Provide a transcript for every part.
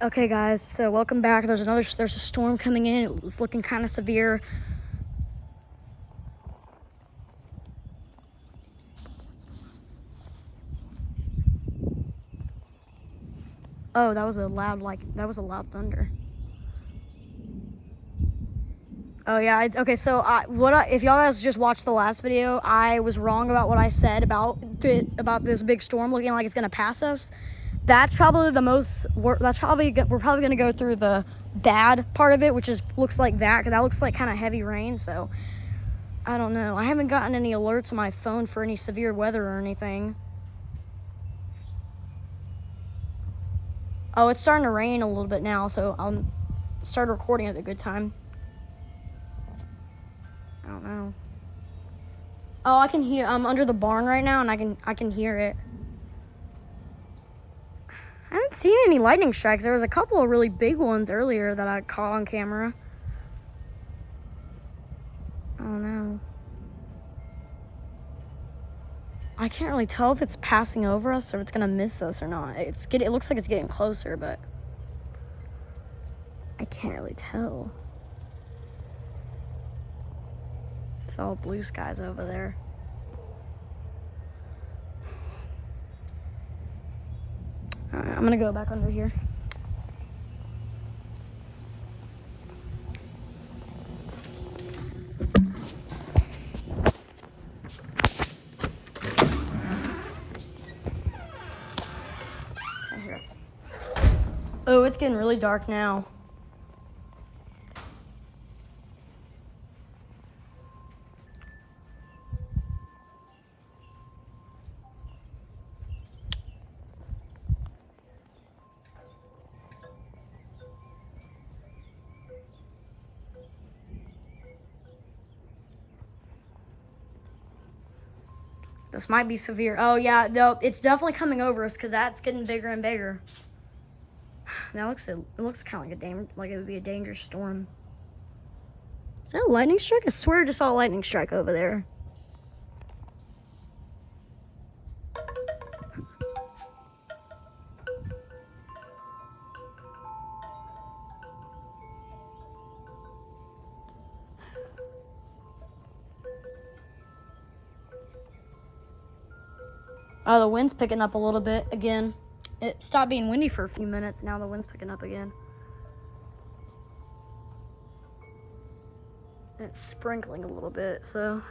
Okay guys, so welcome back. There's a storm coming in. It was looking kind of severe. Oh, that was a loud thunder. Oh yeah, okay, so if y'all guys just watched the last video, I was wrong about what I said about this big storm looking like it's gonna pass us. That's probably we're probably gonna go through the bad part of it, which looks like that, because that looks like kind of heavy rain. So I don't know. I haven't gotten any alerts on my phone for any severe weather or anything. Oh, it's starting to rain a little bit now, so I'll start recording at a good time. I don't know. Oh, I can hear. I'm under the barn right now, and I can hear it. I haven't seen any lightning strikes. There was a couple of really big ones earlier that I caught on camera. I don't know. I can't really tell if it's passing over us or if it's gonna miss us or not. It looks like it's getting closer, but I can't really tell. It's all blue skies over there. All right, I'm gonna go back under here. Oh, it's getting really dark now. This might be severe. Oh yeah, no, it's definitely coming over us because that's getting bigger and bigger. Now it looks kind of like it would be a dangerous storm. Is that a lightning strike? I swear I just saw a lightning strike over there. Oh, the wind's picking up a little bit again. It stopped being windy for a few minutes. Now the wind's picking up again. It's sprinkling a little bit, so.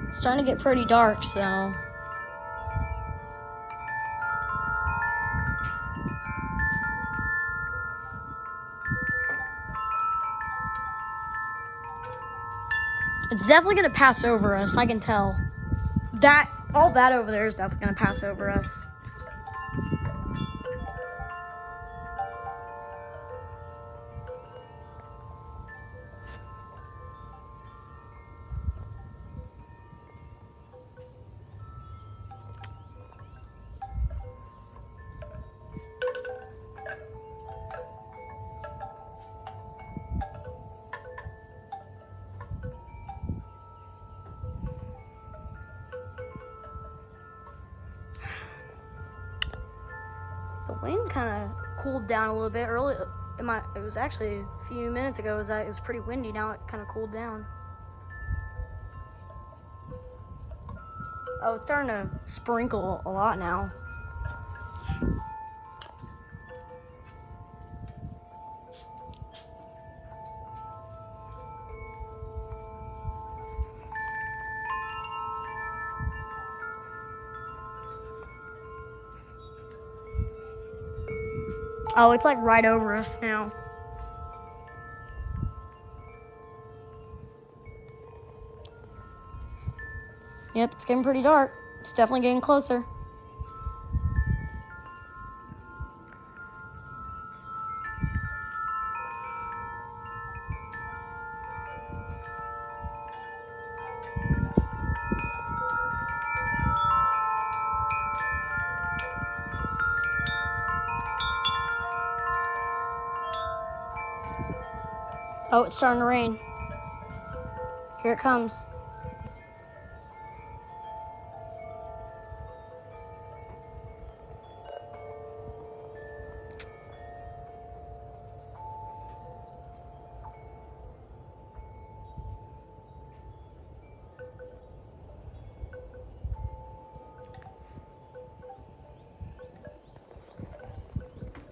It's starting to get pretty dark, so. It's definitely gonna pass over us, I can tell. All that over there is definitely gonna pass over us. The wind kind of cooled down a little bit early. It was actually a few minutes ago. It was pretty windy. Now it kind of cooled down. Oh, it's starting to sprinkle a lot now. Oh, it's like right over us now. Yep, it's getting pretty dark. It's definitely getting closer. Oh, it's starting to rain. Here it comes.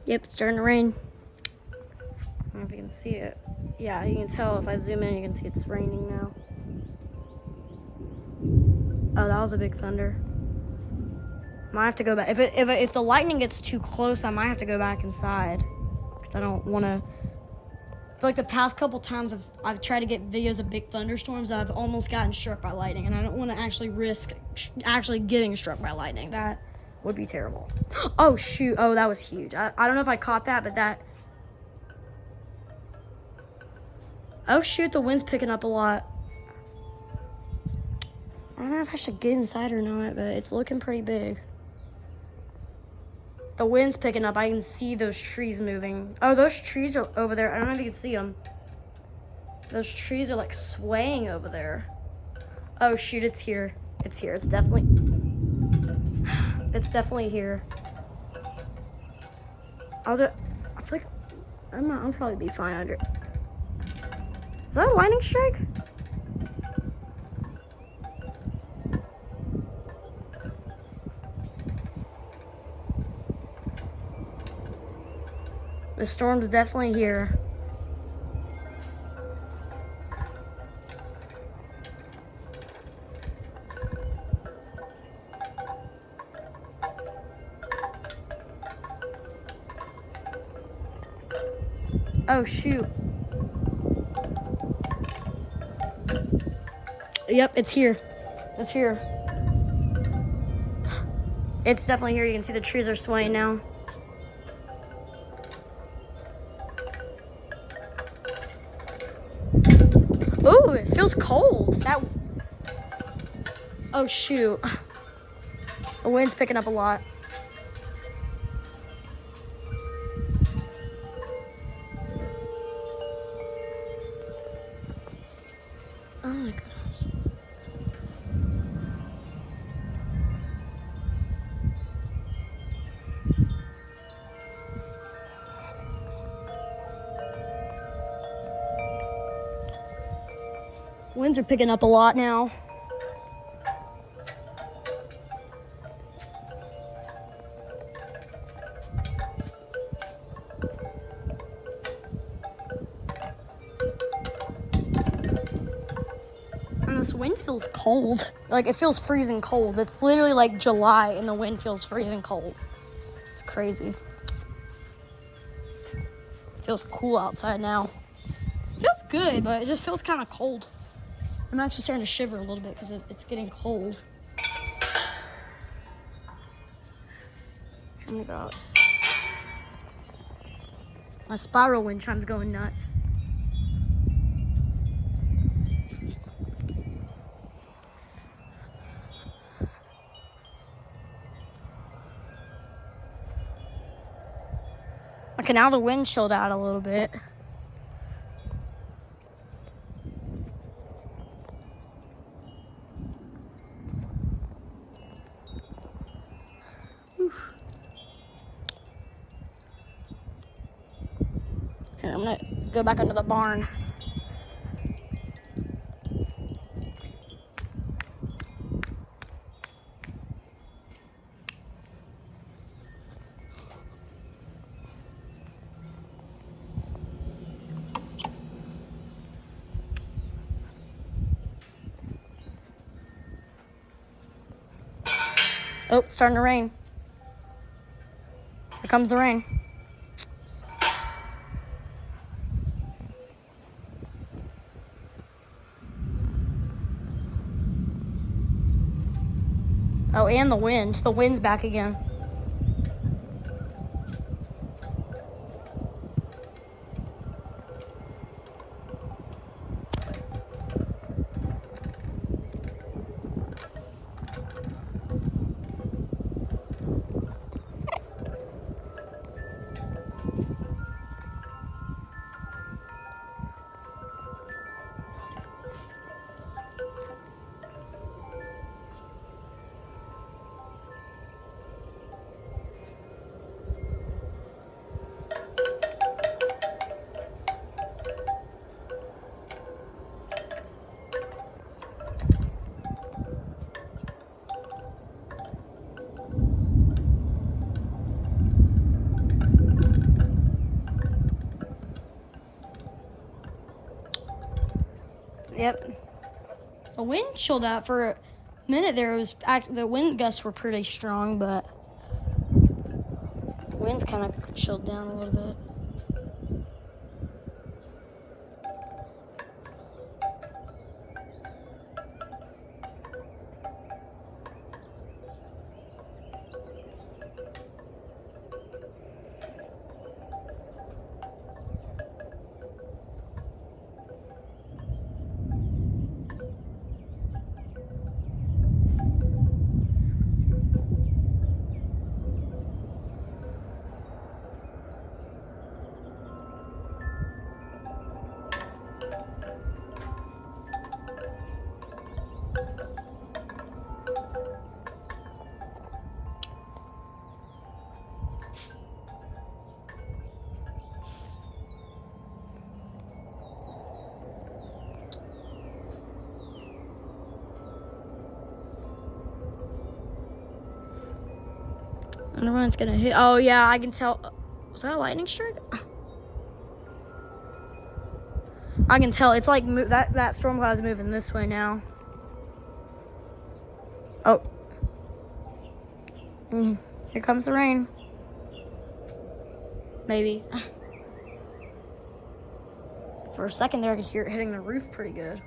Yep, it's starting to rain. I don't know if you can see it. Yeah, you can tell if I zoom in, you can see it's raining now. Oh, that was a big thunder. Might have to go back. If the lightning gets too close, I might have to go back inside. Because I don't want to. I feel like the past couple times I've tried to get videos of big thunderstorms, I've almost gotten struck by lightning. And I don't want to actually risk actually getting struck by lightning. That would be terrible. Oh, shoot. Oh, that was huge. I don't know if I caught that, but that... Oh, shoot. The wind's picking up a lot. I don't know if I should get inside or not, but it's looking pretty big. The wind's picking up. I can see those trees moving. Oh, those trees are over there. I don't know if you can see them. Those trees are like swaying over there. Oh, shoot. It's here. It's here. It's definitely here. I feel like I'll probably be fine under. Is that a lightning strike? The storm's definitely here. Oh, shoot. Yep, it's here. It's here. It's definitely here. You can see the trees are swaying now. Ooh, it feels cold. Oh, shoot. The wind's picking up a lot. Oh my gosh. Winds are picking up a lot now. And this wind feels cold. Like, it feels freezing cold. It's literally like July and the wind feels freezing cold. It's crazy. It feels cool outside now. It feels good, but it just feels kind of cold. I'm actually starting to shiver a little bit because it's getting cold. Oh my god. My spiral wind chime's going nuts. Okay, now the wind chilled out a little bit. Okay, I'm gonna go back under the barn. Oh, it's starting to rain. Here comes the rain. Oh, and the wind. The wind's back again. Yep. The wind chilled out for a minute there. The wind gusts were pretty strong, but the wind's kind of chilled down a little bit. I don't know when it's gonna hit. Oh yeah, I can tell. Was that a lightning strike? I can tell. It's like that storm cloud is moving this way now. Oh. Here comes the rain. Maybe. For a second there, I could hear it hitting the roof pretty good.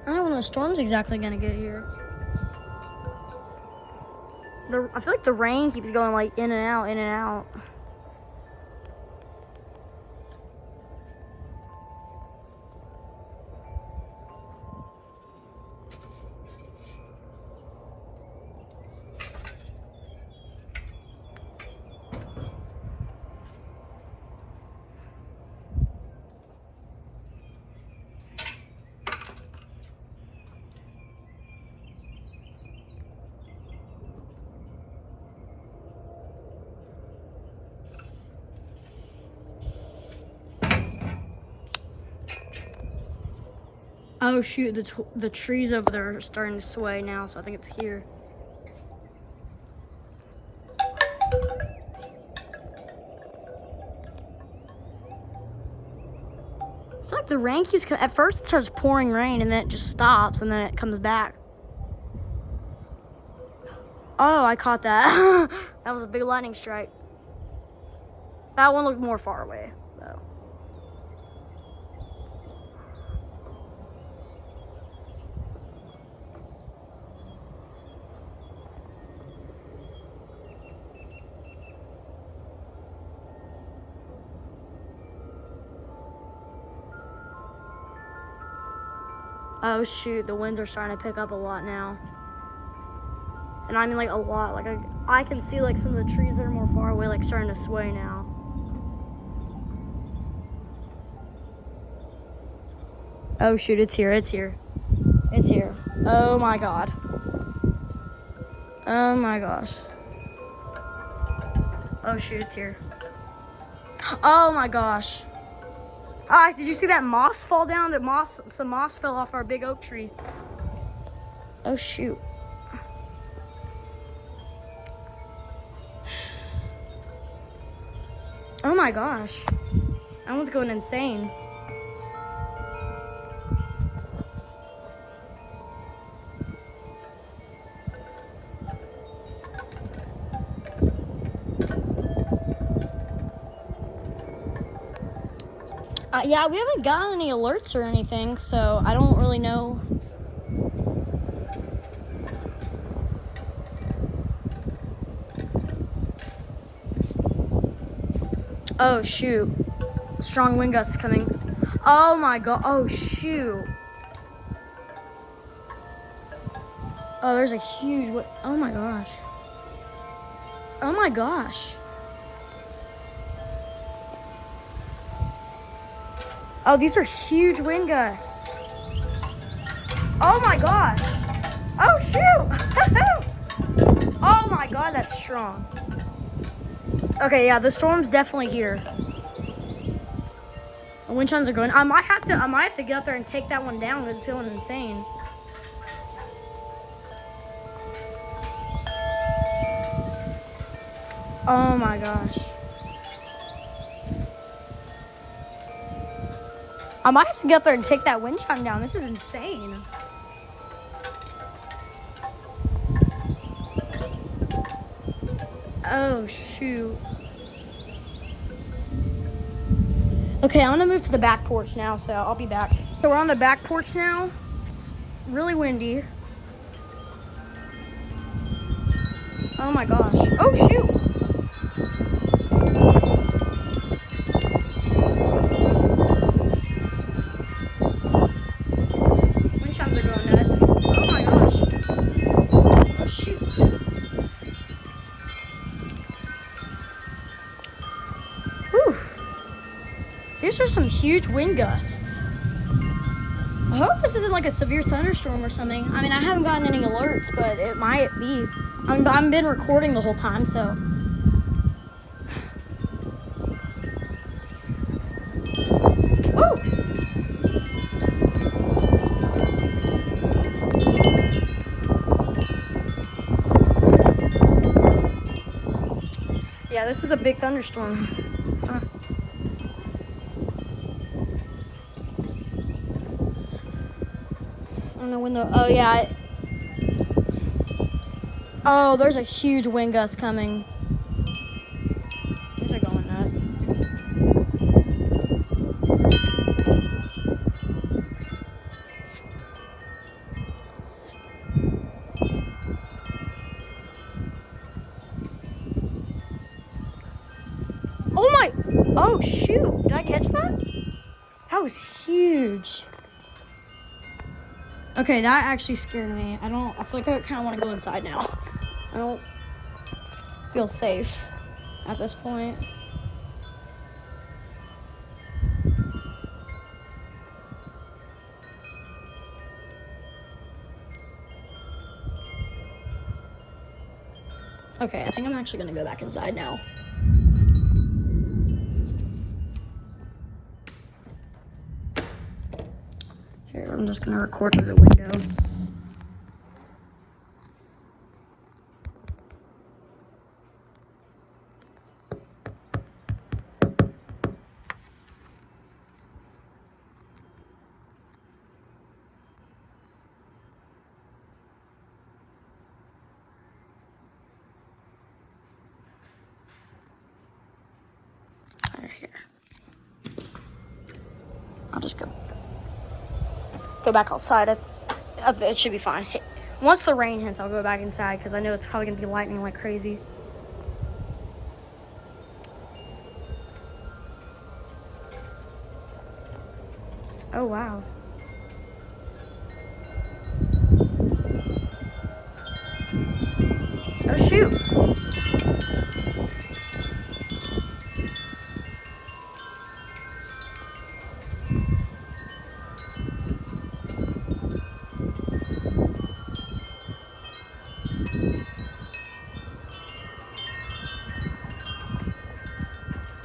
I don't know when the storm's exactly gonna get here. I feel like the rain keeps going like in and out, in and out. Oh shoot, the trees over there are starting to sway now, so I think it's here. I feel like the rain keeps coming. At first it starts pouring rain and then it just stops and then it comes back. Oh, I caught that. That was a big lightning strike. That one looked more far away, though. Oh shoot, the winds are starting to pick up a lot now. And I mean like a lot. Like I can see like some of the trees that are more far away like starting to sway now. Oh shoot, it's here, it's here. It's here. Oh my god. Oh my gosh. Oh shoot, it's here. Oh my gosh. Ah, did you see that moss fall down? Some moss fell off our big oak tree. Oh shoot. Oh my gosh. I was going insane. Yeah, we haven't gotten any alerts or anything, so I don't really know. Oh shoot. Strong wind gusts coming. Oh my god. Oh shoot. Oh, there's a huge oh my gosh. Oh my gosh. Oh, these are huge wind gusts. Oh my gosh. Oh shoot. Oh my god, that's strong. Okay, yeah, the storm's definitely here. The wind chimes are going. I might have to get up there and take that one down because it's going insane. Oh my gosh. I might have to get up there and take that wind chime down. This is insane. Oh shoot. Okay, I'm gonna move to the back porch now, so I'll be back. So we're on the back porch now. It's really windy. Oh my gosh. Oh shoot. Wind chimes are going nuts. Oh my gosh. Oh shoot. Whew. These are some huge wind gusts. I hope this isn't like a severe thunderstorm or something. I mean, I haven't gotten any alerts, but it might be. I mean, I've been recording the whole time, so. Woo! Yeah, this is a big thunderstorm. I don't know when the, oh yeah. Oh, there's a huge wind gust coming. These are going nuts. Oh my, oh shoot, did I catch that? That was huge. Okay, that actually scared me. I feel like I kind of want to go inside now. I don't feel safe at this point. Okay, I think I'm actually gonna go back inside now. Here, I'm just gonna record through the window. Here. I'll just go back outside. It should be fine. Once the rain hits, I'll go back inside because I know it's probably gonna be lightning like crazy. Oh wow. Oh shoot.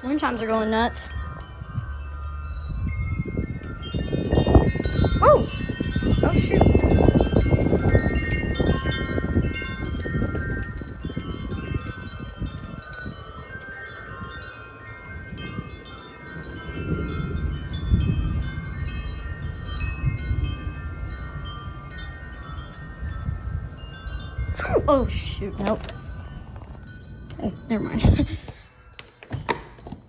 Wind chimes are going nuts. Oh shoot, nope. Hey, never mind.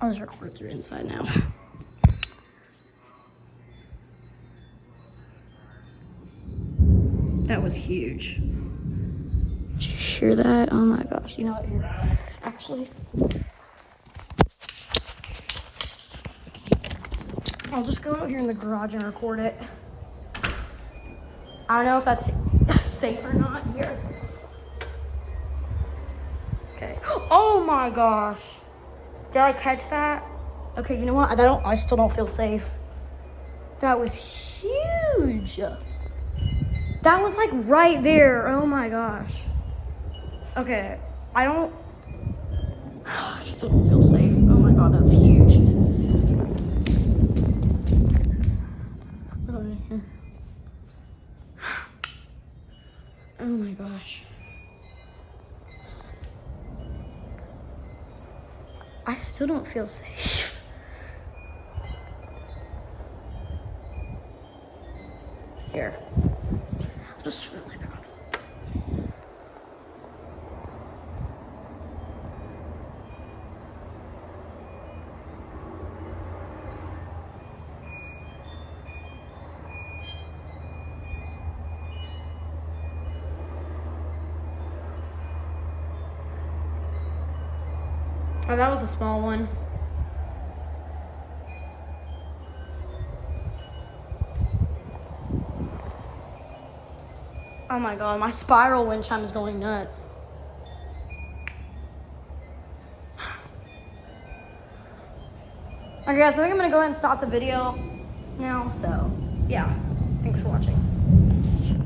I'll just record through inside now. That was huge. Did you hear that? Oh my gosh, you know what, here, actually. I'll just go out here in the garage and record it. I don't know if that's safe or not here. Okay. Oh my gosh. Did I catch that? Okay, you know what? I still don't feel safe. That was huge. That was like right there. Oh my gosh. Okay, I still don't feel safe. Oh my god, that's huge. Oh my gosh. I still don't feel safe. Here. Just turn the light back on. Oh, that was a small one. Oh my god, my spiral wind chime is going nuts. Okay guys, I think I'm gonna go ahead and stop the video now, so yeah, thanks for watching.